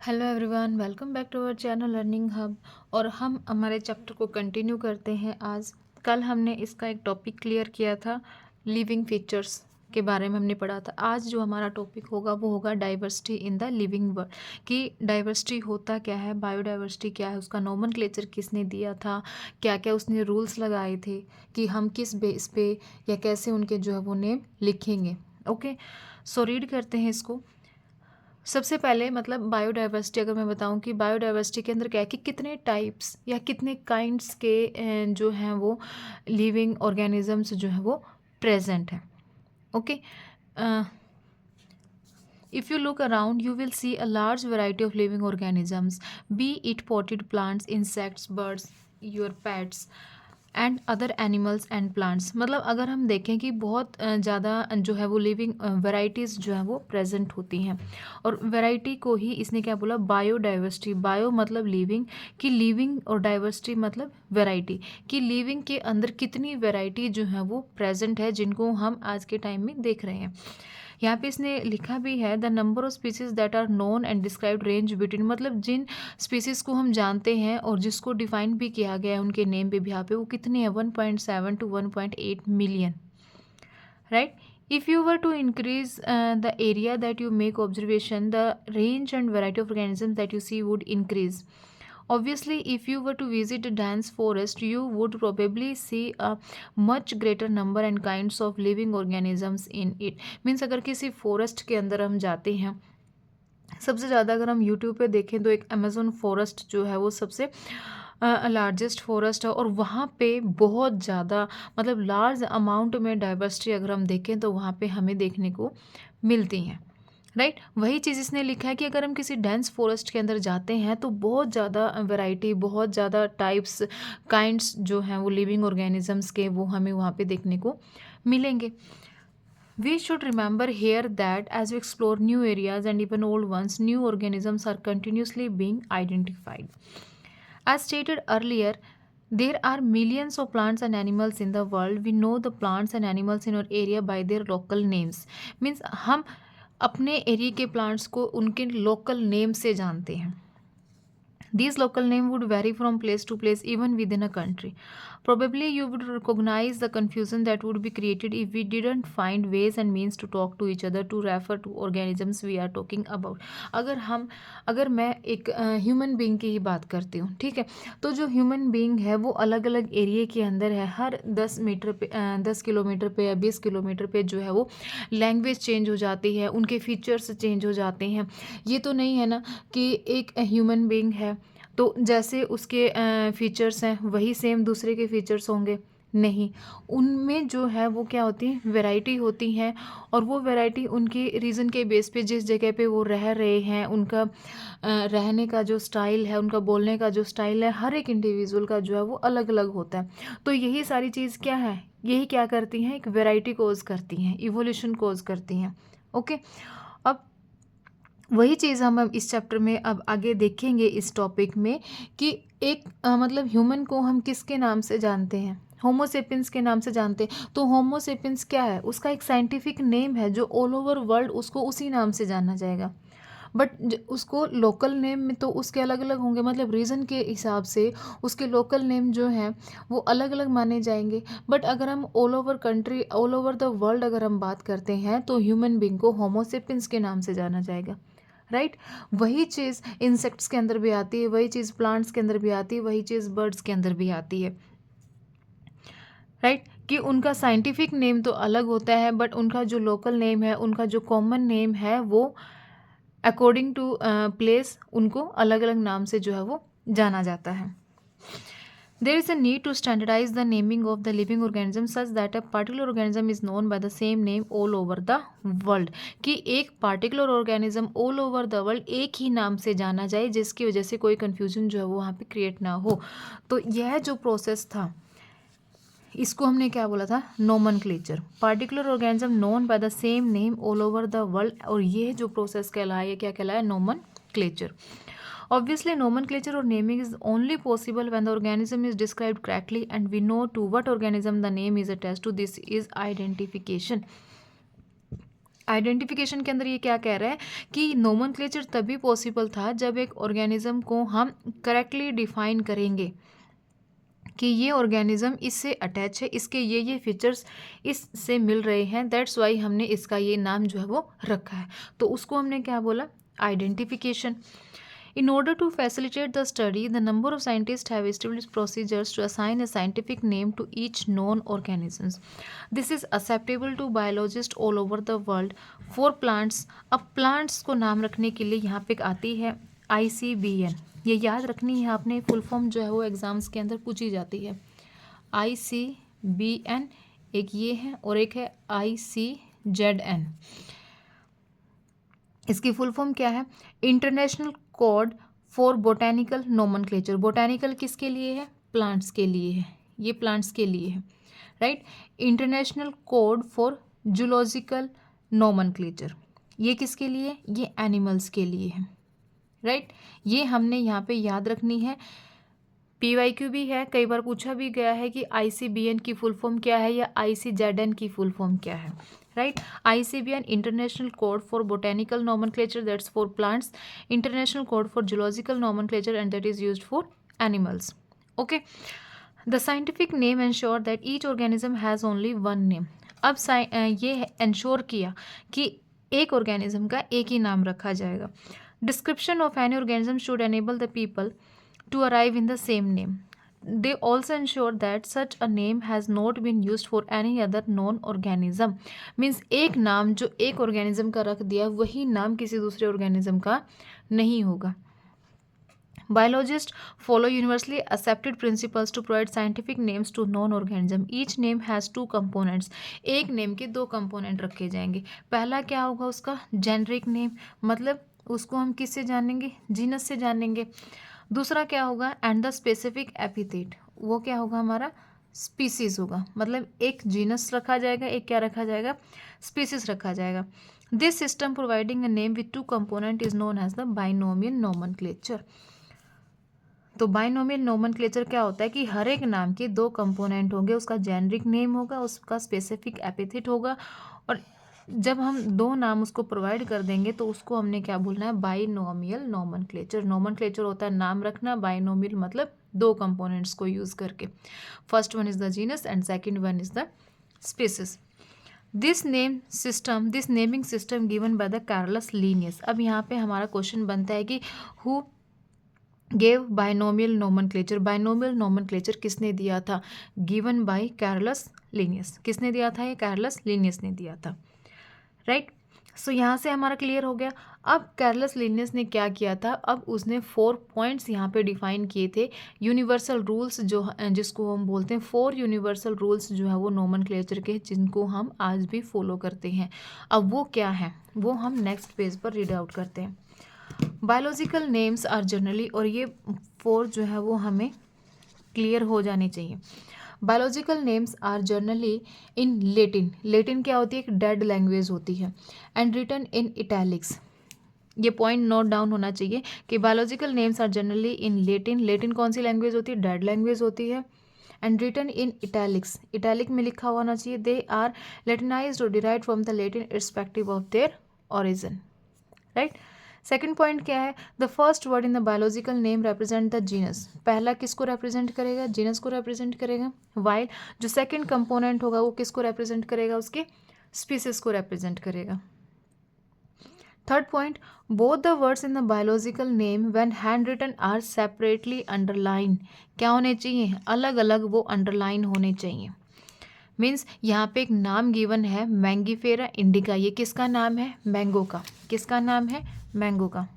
Hello everyone, welcome back to our channel learning hub. और हम हमारे चैप्टर को कंटिन्यू करते हैं। आज कल हमने इसका एक टॉपिक क्लियर किया था, लिविंग फीचर्स के बारे में हमने पढ़ा था। आज जो हमारा टॉपिक होगा वो होगा diversity in the living world, कि डाइवर्सिटी होता क्या है, बायोडाइवर्सिटी क्या है, उसका नोमेनक्लेचर किसने दिया था, क्या क्या उसने रूल्स लगाए थे कि हम किस बेस पे या कैसे उनके जो है वो नेम लिखेंगे। ओके, सो रीड करते हैं इसको। सबसे पहले मतलब बायोडाइवर्सिटी अगर मैं बताऊं कि बायोडाइवर्सिटी के अंदर क्या है कि कितने टाइप्स या कितने काइंड्स के जो हैं वो लिविंग ऑर्गेनिजम्स जो हैं वो प्रेजेंट हैं। Okay, if you look around you will see a large variety of living organisms, be it potted plants, insects, birds, your pets and other animals and plants. मतलब अगर हम देखें कि बहुत ज़्यादा जो है वो लिविंग वेराइटीज़ जो है वो प्रेजेंट होती हैं। और वैरायटी को ही इसने क्या बोला, बायोडाइवर्सिटी। बायो मतलब लिविंग, कि लिविंग और डाइवर्सिटी मतलब वैरायटी, कि लिविंग के अंदर कितनी वैरायटी जो है वो प्रेजेंट है जिनको हम आज के टाइम में देख रहे हैं। यहाँ पे इसने लिखा भी है the number of species that are known and described range between, मतलब जिन स्पीसीज को हम जानते हैं और जिसको डिफाइन भी किया गया है उनके नेम पे भी यहाँ पे वो कितने हैं, 1.7 to 1.8 million, right. If you were to increase the area that you make observation, the range and variety of organisms that you see would increase. Obviously, if you were to visit a dense forest, you would probably see a much greater number and kinds of living organisms in it. Means अगर किसी forest के अंदर हम जाते हैं, सबसे ज़्यादा अगर हम यूट्यूब पे देखें तो एक अमेज़न फॉरेस्ट जो है वो सबसे लार्जेस्ट फॉरेस्ट है। और वहाँ पे बहुत ज़्यादा मतलब लार्ज अमाउंट में डाइवर्सिटी अगर हम देखें तो वहाँ पे हमें देखने को मिलती हैं, राइट। वही चीज़ इसने लिखा है कि अगर हम किसी डेंस फॉरेस्ट के अंदर जाते हैं तो बहुत ज़्यादा वैरायटी, बहुत ज़्यादा टाइप्स, काइंड्स जो हैं वो लिविंग ऑर्गेनिजम्स के वो हमें वहाँ पे देखने को मिलेंगे। We should remember here that as we explore new areas and even old ones, new organisms are continuously being identified. As stated earlier, there are millions of plants and animals in the world. We know the plants and animals in our area by their local names. Means हम अपने area के plants को उनके local name से जानते हैं। These local names would vary from place to place, even within a country. Probably you would recognize the confusion that would be created if we didn't find ways and means to talk to each other to refer to organisms we are talking about. अगर मैं एक human being की ही बात करती हूँ, ठीक है, तो जो ह्यूमन बीइंग है वो अलग अलग एरिया के अंदर है। हर 10 मीटर पे 10 किलोमीटर पे या 20 किलोमीटर पे जो है वो लैंग्वेज चेंज हो जाती है, उनके फीचर्स चेंज हो जाते हैं। ये तो नहीं है ना कि एक ह्यूमन बीइंग है तो जैसे उसके फीचर्स हैं वही सेम दूसरे के फीचर्स होंगे, नहीं। उनमें जो है वो क्या होती है, वैरायटी होती हैं। और वो वैरायटी उनके रीज़न के बेस पे, जिस जगह पे वो रह रहे हैं, उनका रहने का जो स्टाइल है, उनका बोलने का जो स्टाइल है, हर एक इंडिविजुअल का जो है वो अलग अलग होता है। तो यही सारी चीज़ क्या है, यही क्या करती हैं, एक वैरायटी कोज करती हैं, इवोल्यूशन कोज करती हैं। ओके, अब वही चीज़ हम इस चैप्टर में अब आगे देखेंगे इस टॉपिक में कि एक मतलब ह्यूमन को हम किसके नाम से जानते हैं, होमोसेपियंस के नाम से जानते हैं। तो होमोसेपियंस क्या है, उसका एक साइंटिफिक नेम है जो ऑल ओवर वर्ल्ड उसको उसी नाम से जाना जाएगा। बट उसको लोकल नेम में तो उसके अलग अलग होंगे, मतलब रीज़न के हिसाब से उसके लोकल नेम जो हैं वो अलग अलग माने जाएंगे। बट अगर हम all over country, all over the world अगर हम बात करते हैं तो ह्यूमन बींग को होमोसेपियंस के नाम से जाना जाएगा, राइट। वही चीज़ इंसेक्ट्स के अंदर भी आती है, वही चीज़ प्लांट्स के अंदर भी आती है, वही चीज़ बर्ड्स के अंदर भी आती है, राइट। कि उनका साइंटिफिक नेम तो अलग होता है बट उनका जो लोकल नेम है, उनका जो कॉमन नेम है वो अकॉर्डिंग टू प्लेस उनको अलग अलग नाम से जो है वो जाना जाता है। There is a need to standardize the naming of the living organism such that a particular organism is known by the same name all over the world, कि एक particular organism all over the world एक ही नाम से जाना जाए जिसकी वजह से कोई confusion जो है वो वहाँ पे create ना हो। तो यह जो process था इसको हमने क्या बोला था, nomenclature. Particular organism known by the same name all over the world, और ये जो प्रोसेस कहलाया, ये क्या कहलाया, nomenclature. Obviously, nomenclature or naming is only possible when the organism is described correctly and we know to what organism the name is attached to. This is identification. Identification के अंदर ये क्या कह रहा है कि नोमेनक्लेचर तभी पॉसिबल था जब एक ऑर्गेनिज्म को हम करेक्टली डिफाइन करेंगे कि ये ऑर्गेनिज्म इससे अटैच है, इसके ये फीचर्स इससे मिल रहे हैं, दैट्स वाई हमने इसका ये नाम जो है वो रखा है। तो उसको हमने क्या बोला, identification. In order to facilitate the study, the number of scientists have established procedures to assign a scientific name to each known organisms. This is acceptable to biologists all over the world. For plants, अब plants को नाम रखने के लिए यहाँ पे एक आती है ICBN। ये याद रखनी है आपने, फुल फॉर्म जो है वो एग्जाम्स के अंदर पूछी जाती है। ICBN एक ये है और एक है ICZN। इसकी फुल फॉर्म क्या है, international code for botanical nomenclature. Botanical किसके लिए है, प्लांट्स के लिए है, ये प्लांट्स के लिए है, right. International code for zoological nomenclature, ये किसके लिए, ये एनिमल्स के लिए है, राइट। ये हमने यहाँ पे याद रखनी है। PYQ भी है, कई बार पूछा भी गया है कि ICBN की फुल फॉर्म क्या है या ICZN की फुल फॉर्म क्या है, right. ICBN international code for botanical nomenclature, that's for plants, international code for zoological nomenclature and that is used for animals, okay. The scientific name ensure that each organism has only one name. अब ये ensure किया कि एक organism का एक ही नाम रखा जाएगा। Description of any organism should enable the people to arrive in the same name. They also ensure that such a name has not been used for any other known organism. Means एक नाम जो एक organism का रख दिया वही नाम किसी दूसरे organism का नहीं होगा। Biologists follow universally accepted principles to provide scientific names to known organism. Each name has two components. एक name के दो component रखे जाएंगे। पहला क्या होगा उसका, generic name, मतलब उसको हम किससे जानेंगे, जीनस से जानेंगे। दूसरा क्या होगा, एंड द स्पेसिफिक एपिथेट, वो क्या होगा हमारा, स्पीसीज होगा। मतलब एक जीनस रखा जाएगा, एक क्या रखा जाएगा, स्पीसीज रखा जाएगा। This system providing a name with two component is known as the binomial nomenclature. तो बाइनोमियल नोमेनक्लेचर क्या होता है कि हर एक नाम के दो कंपोनेंट होंगे, उसका जेनरिक नेम होगा, उसका स्पेसिफिक एपिथेट होगा, और जब हम दो नाम उसको प्रोवाइड कर देंगे तो उसको हमने क्या बोलना है, बाइनोमियल नोमेनक्लेचर। नोमेनक्लेचर होता है नाम रखना, बाइनोमियल मतलब दो कंपोनेंट्स को यूज़ करके। First one is the genus and second one is the species. This naming system given by the Carolus Linnaeus. अब यहाँ पे हमारा क्वेश्चन बनता है कि who gave binomial nomenclature. Binomial nomenclature किसने दिया था, गिवन बाय कार्लस लिनियस। किसने दिया था, ये कार्लस लिनियस ने दिया था, राइट। सो यहाँ से हमारा क्लियर हो गया। अब कार्लस लिनियस ने क्या किया था, अब उसने 4 पॉइंट्स यहाँ पे डिफाइन किए थे, यूनिवर्सल रूल्स जो जिसको हम बोलते हैं 4 यूनिवर्सल रूल्स जो है वो नोमेनक्लेचर के, जिनको हम आज भी फॉलो करते हैं। अब वो क्या है, वो हम नेक्स्ट पेज पर रीड आउट करते हैं। बायोलॉजिकल नेम्स आर जनरली, और ये 4 जो है वो हमें क्लियर हो जाने चाहिए। Biological names are generally in Latin. Latin क्या होती है, एक डेड लैंग्वेज होती है, एंड रिटन इन इटैलिक्स। ये पॉइंट नोट डाउन होना चाहिए कि biological names are generally in Latin. Latin कौन सी लैंग्वेज होती है, डेड लैंग्वेज होती है, and written in italics, italic में लिखा हुआ होना चाहिए। दे आर लेटिनाइज्ड और derived from the Latin irrespective of their origin, right. Second point क्या है, the first word in the biological name represent the genus. पहला किसको रिप्रेजेंट करेगा, जीनस को रिप्रेजेंट करेगा, वाइल जो सेकंड कंपोनेंट होगा वो किसको रिप्रेजेंट करेगा, उसके स्पीसीज को रिप्रेजेंट करेगा। Third point, both the words in the biological name when hand written are separately underline. क्या होने चाहिए, अलग अलग वो अंडरलाइन होने चाहिए। मीन्स यहाँ पे एक नाम गिवन है मैंगीफेरा इंडिका, ये किसका नाम है, मैंगो का। किसका नाम है, मैंगो का।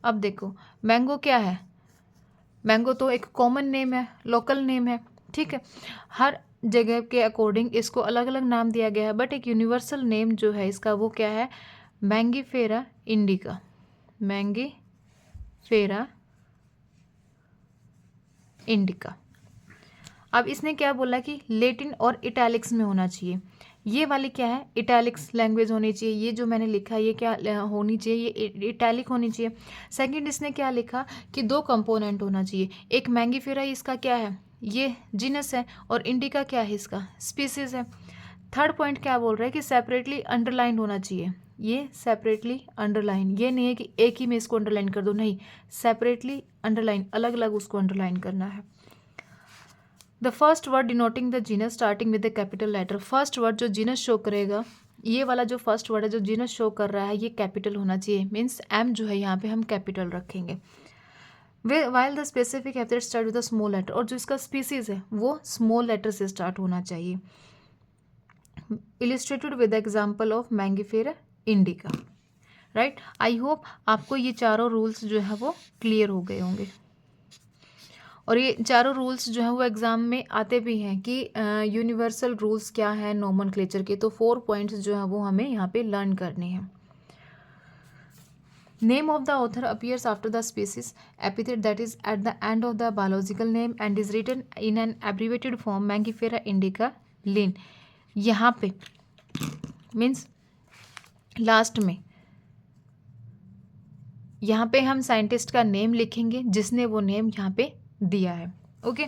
अब देखो मैंगो क्या है, मैंगो तो एक कॉमन नेम है, लोकल नेम है, ठीक है। हर जगह के अकॉर्डिंग इसको अलग अलग नाम दिया गया है, बट एक यूनिवर्सल नेम जो है इसका वो क्या है, मैंगीफेरा इंडिका। Mangifera indica. अब इसने क्या बोला कि लेटिन और इटैलिक्स में होना चाहिए। ये वाली क्या है, इटैलिक्स लैंग्वेज होनी चाहिए। ये जो मैंने लिखा ये क्या होनी चाहिए, ये इटैलिक होनी चाहिए। सेकंड इसने क्या लिखा कि 2 कंपोनेंट होना चाहिए, एक मैंगीफेरा इसका क्या है, ये जीनस है, और इंडिका क्या है, इसका स्पीसीज है। थर्ड पॉइंट क्या बोल रहा है कि सेपरेटली अंडरलाइन होना चाहिए, ये सेपरेटली अंडरलाइन, ये नहीं है कि एक ही में इसको अंडरलाइन कर दो, नहीं, सेपरेटली अंडरलाइन, अलग अलग उसको अंडरलाइन करना है। The first word denoting the genus starting with the capital letter, first word जो जीनस शो करेगा, ये वाला जो फर्स्ट वर्ड है जो जीनस शो कर रहा है ये कैपिटल होना चाहिए, मीन्स एम जो है यहाँ पे हम कैपिटल रखेंगे। While the specific epithet start with the small letter, और जो इसका स्पीसीज है वो स्मॉल लेटर से स्टार्ट होना चाहिए। Illustrated with the example of Mangifera indica. Right, I hope आपको ये चारों रूल्स जो है वो क्लियर हो गए होंगे, और ये चारों रूल्स जो है वो एग्जाम में आते भी हैं कि यूनिवर्सल रूल्स क्या है नोमेनक्लेचर के, तो 4 पॉइंट्स जो है वो हमें यहाँ पे लर्न करने हैं। Name of the author appears after the species epithet that is at the end of the biological name and is written in an abbreviated form Mangifera indica Linn. यहाँ पे मीन्स लास्ट में यहाँ पे हम scientist का name लिखेंगे जिसने वो नेम यहाँ पे दिया है। Okay,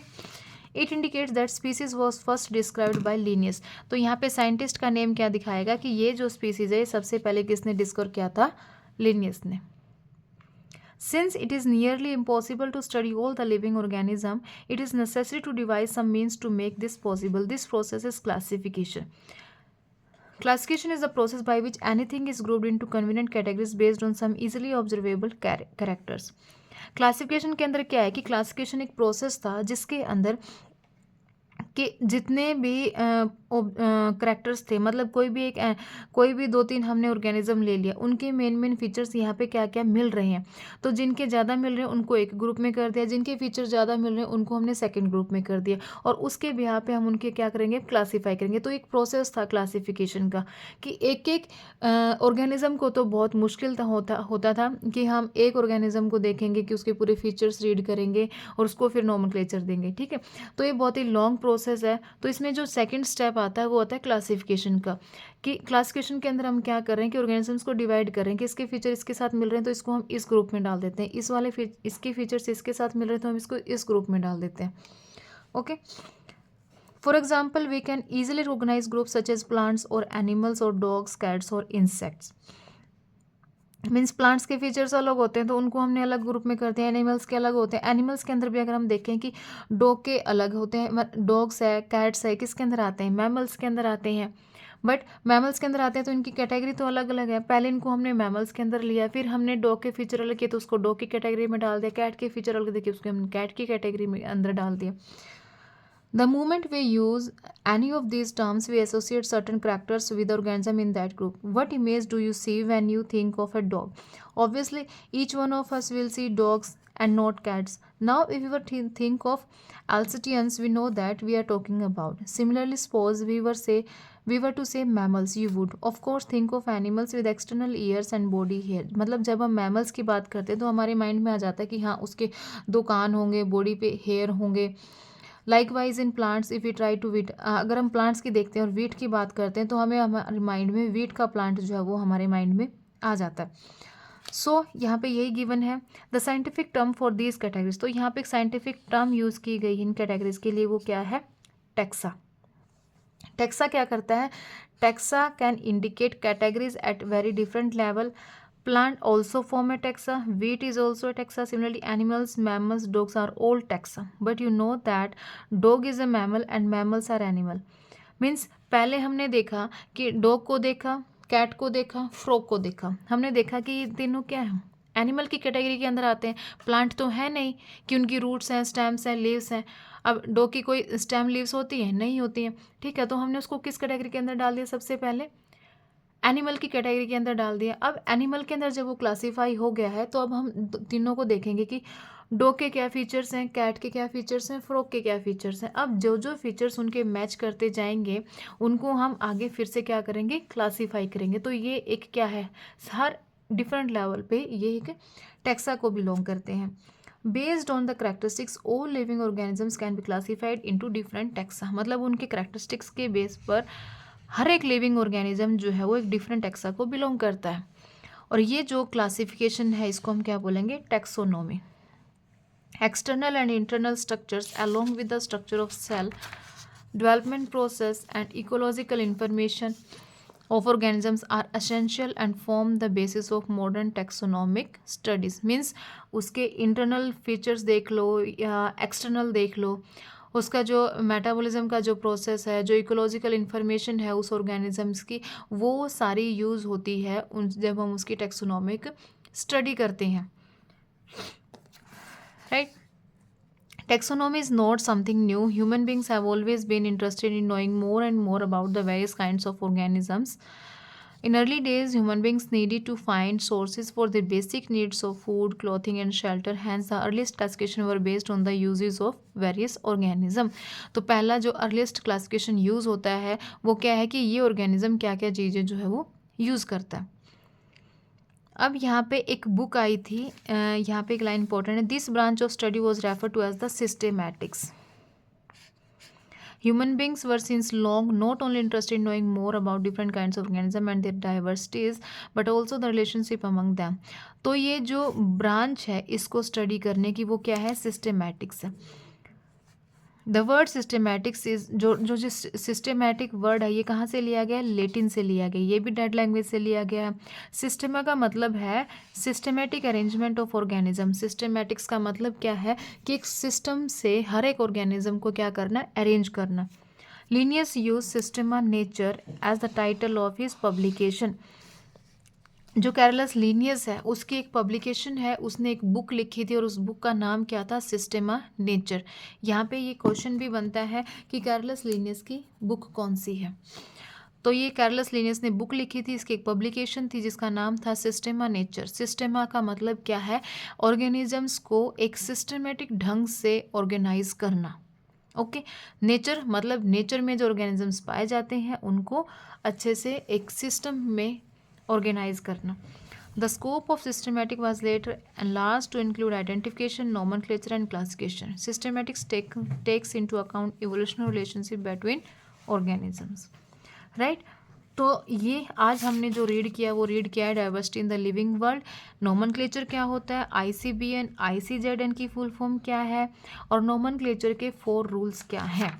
it indicates that species was first described bye Linnaeus, तो यहाँ पे साइंटिस्ट का नेम क्या दिखाएगा कि ये जो स्पीसीज है सबसे पहले किसने डिस्कवर किया था, लिनियस ने। Since it is nearly impossible to study all the living organism, it is necessary to devise some means to make this possible. This process is classification. Classification is the process by which anything is grouped into convenient categories based on some easily observable characters. Classification के अंदर क्या है कि classification एक process था जिसके अंदर कि जितने भी करैक्टर्स थे, मतलब कोई भी 2-3 हमने ऑर्गेनिज्म ले लिया, उनके मेन फीचर्स यहाँ पे क्या क्या मिल रहे हैं, तो जिनके ज़्यादा मिल रहे हैं उनको एक ग्रुप में कर दिया, जिनके फीचर्स ज़्यादा मिल रहे हैं उनको हमने सेकंड ग्रुप में कर दिया, और उसके बिहार पे हम उनके क्या करेंगे, क्लासीफाई करेंगे। तो एक प्रोसेस था क्लासिफिकेशन का कि एक एक ऑर्गेनिज्म को तो बहुत मुश्किल होता था कि हम एक ऑर्गेनिज्म को देखेंगे कि उसके पूरे फीचर्स रीड करेंगे और उसको फिर नोमेनक्लेचर देंगे। ठीक है, तो ये बहुत ही लॉन्ग प्रोसेस है। तो इसमें जो सेकंड स्टेप आता है वो आता है क्लासिफिकेशन का, कि क्लासिफिकेशन के अंदर हम क्या कर रहे हैं कि ऑर्गेनिजम्स को डिवाइड कर रहे हैं कि इसके फीचर इसके साथ मिल रहे हैं तो इसको हम इस ग्रुप में डाल देते हैं, इसके फीचर्स इसके साथ मिल रहे हैं तो हम इसको इस ग्रुप में डाल देते हैं। Okay, for example we can easily recognise group such as plants और एनिमल्स और डॉग्स, कैट्स और इंसेक्ट्स। मीन्स प्लांट्स के फीचर्स अलग होते हैं तो उनको हमने अलग ग्रुप में करते हैं, एनिमल्स के अलग होते हैं। एनिमल्स के अंदर भी अगर हम देखें कि डॉग के अलग होते हैं, डॉग्स है, कैट्स है, किसके अंदर आते हैं, मैमल्स के अंदर आते हैं। बट मैमल्स के अंदर आते हैं तो इनकी कैटेगरी तो अलग अलग है, पहले इनको हमने मैमल्स के अंदर लिया, फिर हमने डॉग के फीचर अलग किए तो उसको डॉग की कैटेगरी में डाल दिया, कैट के फीचर अलग देखे उसको हमने कैट की कैटेगरी में अंदर डाल दिया। The moment we use any of these terms, we associate certain characters with the organism in that group. What image do you see when you think of a dog? Obviously, each one of us will see dogs and not cats. Now, if we were to think of Alsatians, we know that we are talking about. Similarly, suppose we were to say mammals, you would of course think of animals with external ears and body hair. मतलब जब हम mammals की बात करते हैं तो हमारे mind में आ जाता है कि हाँ उसके 2 कान होंगे, बॉडी पे हेयर होंगे। Likewise in plants if you try to wheat, अगर हम प्लांट्स की देखते हैं और वीट की बात करते हैं तो हमें हमारे माइंड में वीट का प्लांट जो है वो हमारे माइंड में आ जाता है। सो यहाँ पे यही गिवन है। The scientific term for these categories, तो यहाँ पे एक साइंटिफिक टर्म यूज़ की गई इन कैटेगरीज के लिए, वो क्या है, टैक्सा। टैक्सा क्या करता है, taxa can indicate categories at very different level. Plant also form a taxa. Wheat is also a taxa. Similarly, animals, mammals, dogs are all taxa. But you know that dog is a mammal and mammals are animal. Means पहले हमने देखा कि dog को देखा, cat को देखा, frog को देखा, हमने देखा कि ये तीनों क्या है, एनिमल की कैटेगरी के अंदर आते हैं। प्लांट तो है नहीं कि उनकी रूट्स हैं, स्टेम्स हैं, लीव्स हैं। अब डॉग की कोई स्टेम लीव्स होती हैं, नहीं होती हैं। ठीक है, तो हमने उसको किस कैटेगरी के अंदर डाल दिया, सबसे पहले एनिमल की कैटेगरी के अंदर डाल दिया। अब एनिमल के अंदर जब वो क्लासीफाई हो गया है तो अब हम तीनों को देखेंगे कि डॉग के क्या फीचर्स हैं, कैट के क्या फीचर्स हैं, फ्रॉग के क्या फीचर्स हैं। अब जो जो फीचर्स उनके मैच करते जाएंगे उनको हम आगे फिर से क्या करेंगे, क्लासीफाई करेंगे। तो ये एक क्या है, हर डिफरेंट लेवल पे ये एक टैक्सा को बिलोंग करते हैं। Based on the characteristics all living organisms can be classified into different taxa, मतलब उनके करेक्टरिस्टिक्स के बेस पर हर एक लिविंग ऑर्गेनिज्म जो है वो एक डिफरेंट टैक्सा को बिलोंग करता है। और ये जो क्लासिफिकेशन है इसको हम क्या बोलेंगे, taxonomy. External and internal structures along with the structure of cell development process and ecological information of organisms are essential and form the basis of modern taxonomic studies. Means उसके इंटरनल फीचर्स देख लो या external देख लो, उसका जो metabolism का जो process है, जो इकोलॉजिकल इन्फॉर्मेशन है उस ऑर्गेनिजम्स की, वो सारी यूज़ होती है उन जब हम उसकी टैक्सोनॉमिक स्टडी करते हैं, right. Taxonomy is not something new. Human beings have always been interested in knowing more and more about the various kinds of organisms. In early days, human beings needed to find sources for their basic needs of food, clothing, and shelter. Hence, the earliest classification were based on the uses of various organism. तो पहला जो earliest classification use होता है वो क्या है कि ये organism क्या क्या चीज़ें जो है वो यूज़ करता है. अब यहाँ पे एक बुक आई थी, यहाँ पे एक लाइन इंपॉर्टेंट है. This branch of study was refer to as the systematics. Human beings were since long not only interested in knowing more about different kinds of organisms and their diversities, but also the relationship among them. तो ये जो branch है इसको study करने की वो क्या है, सिस्टेमैटिक्स है. द वर्ड सिस्टेमैटिक्स इज जो सिस्टेमैटिक वर्ड है ये कहाँ से लिया गया है, लेटिन से लिया गया. ये भी डेड लैंग्वेज से लिया गया है. सिस्टेमा का मतलब है systematic arrangement of organism. Systematics का मतलब क्या है कि एक सिस्टम से हर एक ऑर्गेनिज्म को क्या करना, अरेंज करना. Linnaeus use Systema Naturae as the title of his publication. जो कैरलस लीनियस है उसकी एक पब्लिकेशन है, उसने एक बुक लिखी थी और उस बुक का नाम क्या था, सिस्टेमा नेचर. यहाँ पे ये क्वेश्चन भी बनता है कि कैरलस लीनियस की बुक कौन सी है. तो ये कैरलस लीनियस ने बुक लिखी थी, इसकी एक पब्लिकेशन थी जिसका नाम था सिस्टेमा नेचर. सिस्टेमा का मतलब क्या है, ऑर्गेनिजम्स को एक सिस्टमेटिक ढंग से ऑर्गेनाइज करना. ओके. नेचर मतलब नेचर में जो ऑर्गेनिजम्स पाए जाते हैं उनको अच्छे से एक सिस्टम में ऑर्गेनाइज करना. The scope of systematic was later enlarged to include identification, nomenclature and classification. Systematics takes into account evolutionary relationship between organisms. Right. तो ये आज हमने जो रीड किया वो रीड किया है diversity in the living world. Nomenclature क्या होता है, ICBN, ICZN की फुल फॉर्म क्या है और नोमेनक्लेचर के 4 रूल्स क्या हैं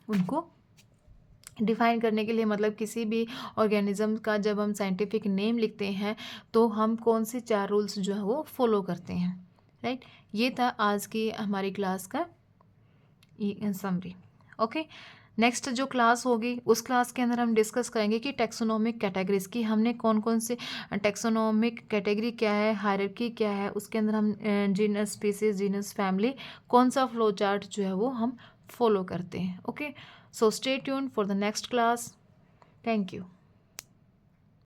उनको डिफाइन करने के लिए. मतलब किसी भी ऑर्गेनिज्म का जब हम साइंटिफिक नेम लिखते हैं तो हम कौन से 4 रूल्स जो है वो फॉलो करते हैं, राइट. ये था आज की हमारी क्लास का समरी. ओके. नेक्स्ट जो क्लास होगी उस क्लास के अंदर हम डिस्कस करेंगे कि टैक्सोनॉमिक कैटेगरीज की हमने कौन कौन से टैक्सोनॉमिक कैटेगरी क्या है, हायरार्की क्या है, उसके अंदर हम जीनस, स्पीसीज, जीनस, फैमिली, कौन सा फ्लो चार्ट जो है वो हम फॉलो करते हैं. Okay. So stay tuned for the next class. Thank you.